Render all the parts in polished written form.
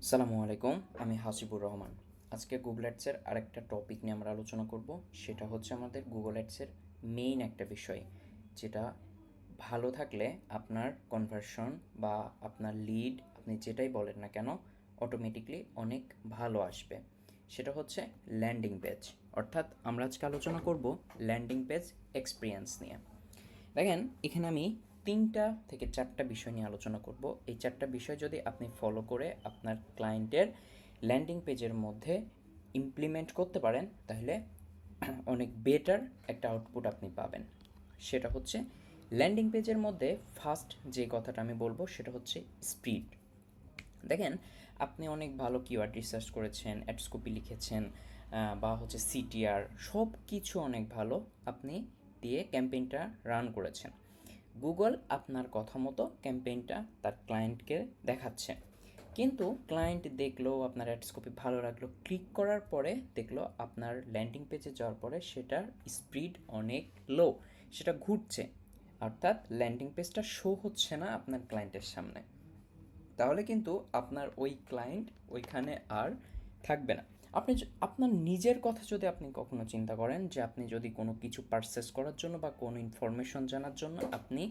আসসালামু আলাইকুম, আমি হাসিবুর রহমান। আজকে গুগল অ্যাডসের আরেকটা টপিক নিয়ে আমরা আলোচনা করব। সেটা হচ্ছে আমাদের গুগল অ্যাডসের মেইন একটা বিষয়, যেটা ভালো থাকলে আপনার কনভার্সন বা আপনার লিড, আপনি যেটাই বলেন না কেন, অটোমেটিকলি অনেক ভালো আসবে। সেটা হচ্ছে ল্যান্ডিং পেজ। অর্থাৎ আমরা আজকে আলোচনা করব ল্যান্ডিং পেজ এক্সপিরিয়েন্স নিয়ে। দেখেন, এখানে আমি ৩টা থেকে ৪টা বিষয় নিয়ে আলোচনা করব। এই ৪টা বিষয় যদি আপনি ফলো করে আপনার ক্লায়েন্টের ল্যান্ডিং পেজের মধ্যে ইমপ্লিমেন্ট করতে পারেন, তাহলে অনেক বেটার একটা আউটপুট আপনি পাবেন। সেটা হচ্ছে ল্যান্ডিং পেজের মধ্যে ফার্স্ট যে কথাটা আমি বলবো সেটা হচ্ছে স্পিড। দেখেন, আপনি অনেক ভালো কিওয়ার্ড রিসার্চ করেছেন, অ্যাডস্কোপি লিখেছেন, বা হচ্ছে সিটিআর, সব কিছু অনেক ভালো আপনি দিয়ে ক্যাম্পেইনটা রান করেছেন। গুগল আপনার কথা মতো ক্যাম্পেইনটা তার ক্লায়েন্টকে দেখাচ্ছে, কিন্তু ক্লায়েন্ট দেখলো আপনার অ্যাডস্কোপি ভালো লাগলো, ক্লিক করার পরে দেখলো আপনার ল্যান্ডিং পেজে যাওয়ার পরে সেটার স্পিড অনেক লো, সেটা ঘুরছে, অর্থাৎ ল্যান্ডিং পেজটা শো হচ্ছে না আপনার ক্লায়েন্টের সামনে। তাহলে কিন্তু আপনার ওই ক্লায়েন্ট ওইখানে আর থাকবে না। আপনি আপনার নিজের কথা যদি আপনি কখনো চিন্তা করেন যে আপনি যদি কোনো কিছু পারচেস করার জন্য বা কোনো ইনফরমেশন জানার জন্য আপনি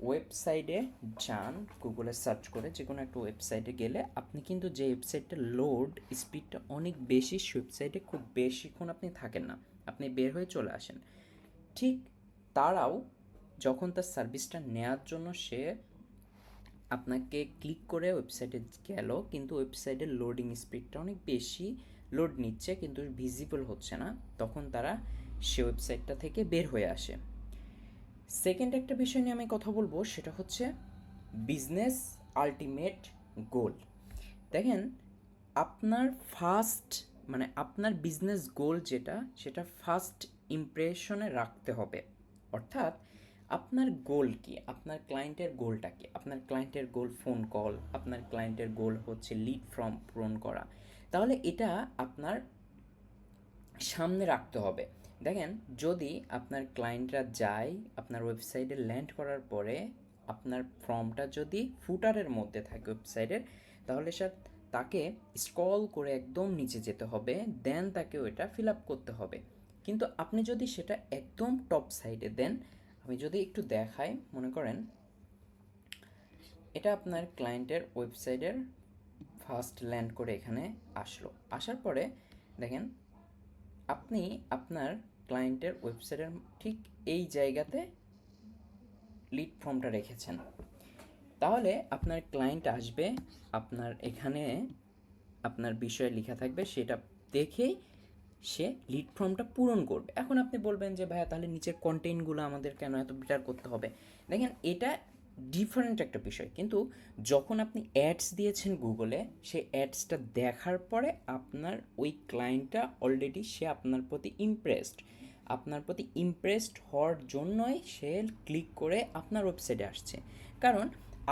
ওয়েবসাইটে যান, গুগলে সার্চ করে যে কোনো একটা ওয়েবসাইটে গেলে আপনি কিন্তু যে ওয়েবসাইটটা লোড স্পিডটা অনেক বেশি, সে ওয়েবসাইটে খুব বেশিক্ষণ আপনি থাকেন না, আপনি বের হয়ে চলে আসেন। ঠিক তারাও যখন তার সার্ভিসটা নেওয়ার জন্য সে আপনাকে ক্লিক করে ওয়েবসাইটে গেল, কিন্তু ওয়েবসাইটের লোডিং স্পিডটা অনেক বেশি, লোড নিচ্ছে কিন্তু ভিজিবল হচ্ছে না, তখন তারা সে ওয়েবসাইটটা থেকে বের হয়ে আসে। সেকেন্ড একটা বিষয় নিয়ে আমি কথা বলবো, সেটা হচ্ছে বিজনেস আলটিমেট গোল। দেখেন, আপনার ফার্স্ট মানে আপনার বিজনেস গোল যেটা, সেটা ফার্স্ট ইমপ্রেশনে রাখতে হবে। অর্থাৎ আপনার গোল কি, আপনার ক্লায়েন্টের গোলটা কি? আপনার ক্লায়েন্টের গোল ফোন কল, আপনার ক্লায়েন্টের গোল হচ্ছে লিড ফর্ম পূরণ করা। তাহলে এটা আপনার সামনে রাখতে হবে। দেখেন, যদি আপনার ক্লায়েন্টরা যায় আপনার ওয়েবসাইটে ল্যান্ড করার পরে আপনার ফর্মটা যদি ফুটারের মধ্যে থাকে ওয়েবসাইটের, তাহলে স্যার তাকে স্ক্রল করে একদম নিচে যেতে হবে, দেন তাকে ওইটা ফিল আপ করতে হবে। কিন্তু আপনি যদি সেটা একদম টপ সাইডে দেন, আমি যদি একটু দেখাই, মনে করেন এটা আপনার ক্লায়েন্টের ওয়েবসাইটের ফার্স্ট ল্যান্ড করে এখানে আসলো, আসার পরে দেখেন আপনি আপনার ক্লায়েন্টের ওয়েবসাইটের ঠিক এই জায়গাতে লিড ফর্মটা রেখেছেন। তাহলে আপনার ক্লায়েন্ট আসবে, আপনার এখানে আপনার বিষয়ে লেখা থাকবে, সেটা দেখেই সে লিড ফর্মটা পূরণ করবে। এখন আপনি বলবেন যে ভাইয়া তাহলে নিচের কন্টেন্টগুলো আমাদের কেন এত বেটার করতে হবে? দেখেন, এটা ডিফারেন্ট একটা বিষয়, কিন্তু যখন আপনি অ্যাডস দিয়েছেন গুগলে, সেই অ্যাডসটা দেখার পরে আপনার ওই ক্লায়েন্টটা অলরেডি সে আপনার প্রতি ইমপ্রেসড, আপনার প্রতি ইমপ্রেসড হওয়ার জন্যই সে ক্লিক করে আপনার ওয়েবসাইটে আসছে। কারণ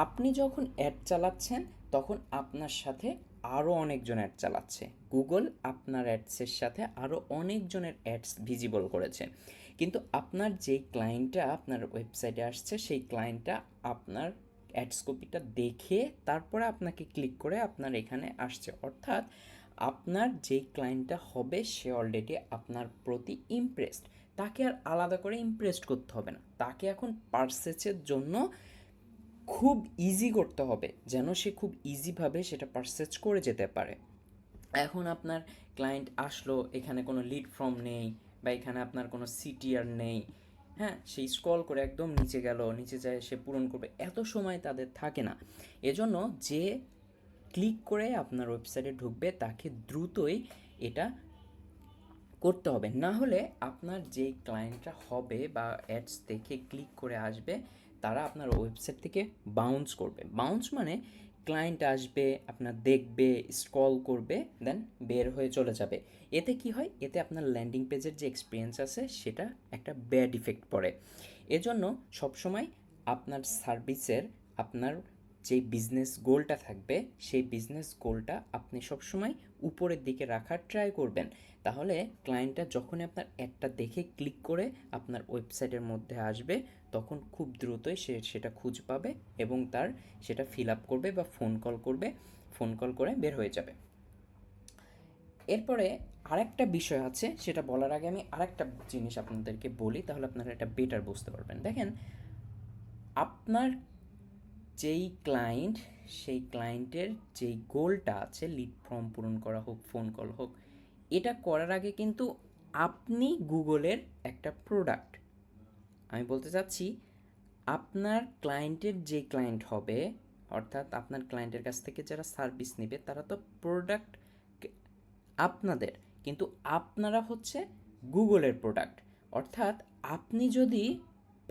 আপনি যখন অ্যাড চালাচ্ছেন তখন আপনার সাথে আরও অনেকজন অ্যাড চালাচ্ছে, গুগল আপনার অ্যাডসের সাথে আরও অনেকজনের অ্যাডস ভিজিবল করেছে, কিন্তু আপনার যেই ক্লায়েন্টটা আপনার ওয়েবসাইটে আসছে সেই ক্লায়েন্টটা আপনার অ্যাডস কপিটা দেখে তারপরে আপনাকে ক্লিক করে আপনার এখানে আসছে। অর্থাৎ আপনার যেই ক্লায়েন্টটা হবে সে অলরেডি আপনার প্রতি ইমপ্রেসড, তাকে আর আলাদা করে ইমপ্রেসড করতে হবে না, তাকে এখন পারচেজের জন্য খুব ইজি করতে হবে যেন সে খুব ইজিভাবে সেটা পারচেজ করে যেতে পারে। এখন আপনার ক্লায়েন্ট আসলো, এখানে কোনো লিড ফর্ম নেই বা এখানে আপনার কোনো সিটিআর নেই, হ্যাঁ, সেই স্ক্রল করে একদম নিচে গেল, নিচে যায় সে পূরণ করবে, এত সময় তাদের থাকে না। এজন্য যে ক্লিক করে আপনার ওয়েবসাইটে ঢুকবে তাকে দ্রুতই এটা করতে হবে, না হলে আপনার যেই ক্লায়েন্টরা হবে বা অ্যাডস দেখে ক্লিক করে আসবে তারা আপনার ওয়েবসাইট থেকে বাউন্স করবে। বাউন্স মানে ক্লায়েন্ট আসবে, আপনার দেখবে, স্ক্রল করবে, দেন বের হয়ে চলে যাবে। এতে কি হয়, এতে আপনার ল্যান্ডিং পেজের যে এক্সপিরিয়েন্স আছে সেটা একটা ব্যাড ইফেক্ট পড়ে। এজন্য সবসময় আপনার সার্ভিসের, আপনার যেই বিজনেস গোলটা থাকবে সেই বিজনেস গোলটা আপনি সবসময় উপরের দিকে রাখার ট্রাই করবেন। তাহলে ক্লায়েন্টটা যখনই আপনার অ্যাডটা দেখে ক্লিক করে আপনার ওয়েবসাইটের মধ্যে আসবে, তখন খুব দ্রুতই সে সেটা খুঁজে পাবে এবং তার সেটা ফিল আপ করবে বা ফোন কল করবে, ফোন কল করে বের হয়ে যাবে। এরপরে আরেকটা বিষয় আছে, সেটা বলার আগে আমি আরেকটা জিনিস আপনাদেরকে বলি, তাহলে আপনারা এটা বেটার বুঝতে পারবেন। দেখেন, আপনার যেই ক্লায়েন্ট, সেই ক্লায়েন্টের যেই গোলটা আছে, লিড ফর্ম পূরণ করা হোক, ফোন কল হোক, এটা করার আগে কিন্তু আপনি গুগলের একটা প্রোডাক্ট। আমি বলতে চাচ্ছি, আপনার ক্লায়েন্টের যে ক্লায়েন্ট হবে, অর্থাৎ আপনার ক্লায়েন্টের কাছ থেকে যারা সার্ভিস নেবে, তারা তো প্রোডাক্ট আপনাদের, কিন্তু আপনারা হচ্ছে গুগলের প্রোডাক্ট। অর্থাৎ আপনি যদি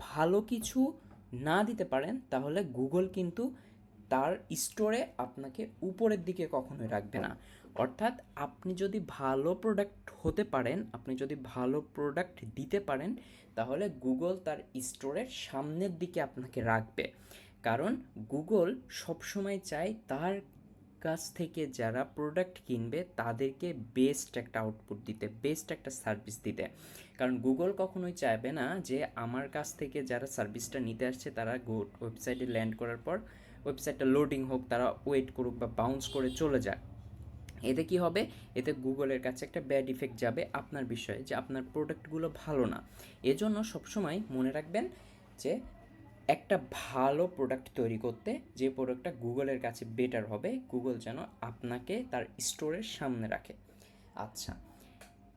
ভালো কিছু না দিতে পারেন, তাহলে গুগল কিন্তু তার স্টোরে আপনাকে উপরের দিকে কখনোই রাখবে না। অর্থাৎ আপনি যদি ভালো প্রোডাক্ট হতে পারেন, আপনি যদি ভালো প্রোডাক্ট দিতে পারেন, তাহলে গুগল তার স্টোরের সামনের দিকে আপনাকে রাখবে। কারণ গুগল সবসময় চায় তার কাছ থেকে যারা প্রোডাক্ট কিনবে তাদেরকে বেস্ট একটা আউটপুট দিতে, বেস্ট একটা সার্ভিস দিতে। কারণ গুগল কখনোই চাইবে না যে আমার কাছ থেকে যারা সার্ভিসটা নিতে আসছে তারা ওয়েবসাইটে ল্যান্ড করার পর ওয়েবসাইটটা লোডিং হোক, তারা ওয়েট করুক বা বাউন্স করে চলে যায়। এতে কি হবে? এতে গুগলের কাছে একটা ব্যাড ইফেক্ট যাবে আপনার বিষয়ে, যে আপনার প্রোডাক্টগুলো ভালো না। এজন্য সবসময় মনে রাখবেন যে একটা ভালো প্রোডাক্ট তৈরি করতে, যে প্রোডাক্টটা গুগলের কাছে বেটার হবে, গুগল যেন আপনাকে তার স্টোরের সামনে রাখে। আচ্ছা,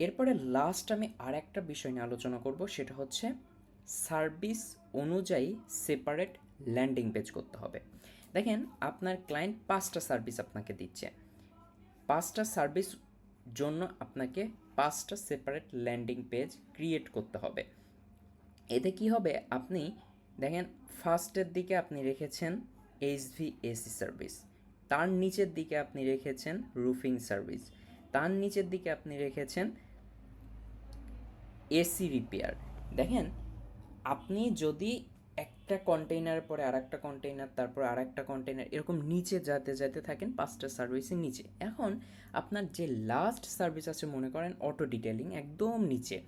এরপরে লাস্ট আমি আর একটা বিষয় নিয়ে আলোচনা করব, সেটা হচ্ছে সার্ভিস অনুযায়ী সেপারেট ল্যান্ডিং পেজ করতে হবে। দেখেন, আপনার ক্লায়েন্ট 5টা সার্ভিস আপনাকে দিচ্ছে, 5টা সার্ভিস জন্য আপনাকে 5টা সেপারেট ল্যান্ডিং পেজ ক্রিয়েট করতে হবে। এতে কি হবে? আপনি দেখেন, ফার্স্টের দিকে আপনি রেখেছেন HVAC সার্ভিস, তার নিচের দিকে আপনি রেখেছেন রুফিং সার্ভিস, তার নিচের দিকে আপনি রেখেছেন এসি রিপেয়ার। দেখেন, আপনি যদি একটা কন্টেইনার পরে আর একটা কন্টেইনার, তারপর আর একটা কন্টেইনার, এরকম নিচে যেতে যেতে থাকেন 5টা সার্ভিসের নিচে। এখন আপনার যে লাস্ট সার্ভিস আছে, মনে করেন অটো ডিটেলিং, একদম নিচে।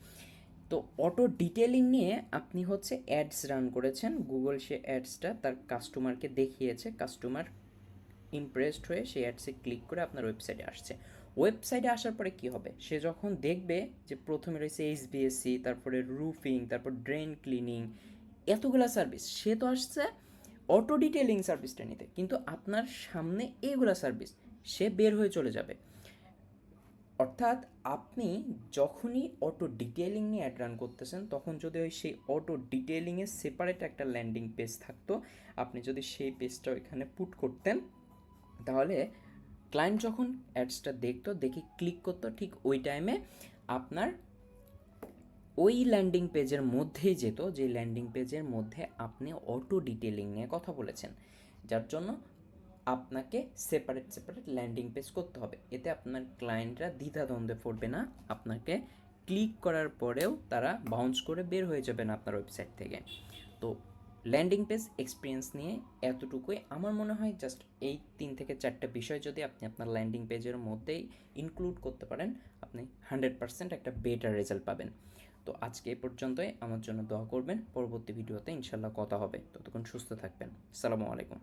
তো অটো ডিটেলিং নিয়ে আপনি হচ্ছে অ্যাডস রান করেছেন, গুগল সে অ্যাডসটা তার কাস্টমারকে দেখিয়েছে, কাস্টমার ইমপ্রেসড হয়ে সেই অ্যাডসে ক্লিক করে আপনার ওয়েবসাইটে আসছে। ওয়েবসাইটে আসার পরে কি হবে? সে যখন দেখবে যে প্রথমে রয়েছে HVAC, তারপরে রুফিং, তারপর ড্রেন ক্লিনিং, এতগুলা সার্ভিস, সে তো আসছে অটো ডিটেলিং সার্ভিসটা নিতে, কিন্তু আপনার সামনে এগুলা সার্ভিস, সে বের হয়ে চলে যাবে। অর্থাৎ আপনি যখনই অটো ডিটেলিং নিয়ে অ্যাড রান করতেছেন, তখন যদি ওই সেই অটো ডিটেলিংয়ের সেপারেট একটা ল্যান্ডিং পেজ থাকতো, আপনি যদি সেই পেজটা এখানে পুট করতেন, তাহলে ক্লায়েন্ট যখন অ্যাডসটা দেখতো, দেখে ক্লিক করতো, ঠিক ওই টাইমে আপনার ওই ল্যান্ডিং পেজের মধ্যেই যেত, যে ল্যান্ডিং পেজের মধ্যে আপনি অটো ডিটেলিং নিয়ে কথা বলেছেন, যার জন্য আপনাকে সেপারেট সেপারেট ল্যান্ডিং পেজ করতে হবে। এতে আপনার ক্লায়েন্টরা দ্বিধাদ্বন্দ্বে পড়বে না, আপনাকে ক্লিক করার পরেও তারা বাউন্স করে বের হয়ে যাবে না আপনার ওয়েবসাইট থেকে। তো ল্যান্ডিং পেজ এক্সপিরিয়েন্স নিয়ে এতটুকুই। আমার মনে হয় জাস্ট এই 3 থেকে 4টা বিষয় যদি আপনি আপনার ল্যান্ডিং পেজের মধ্যেই ইনক্লুড করতে পারেন, আপনি 100% একটা বেটার রেজাল্ট পাবেন। তো আজকে এই পর্যন্তই। আমার জন্য দোয়া করবেন, পরবর্তী ভিডিওতে ইনশাল্লাহ কথা হবে। ততক্ষণ সুস্থ থাকবেন। আসসালামু আলাইকুম।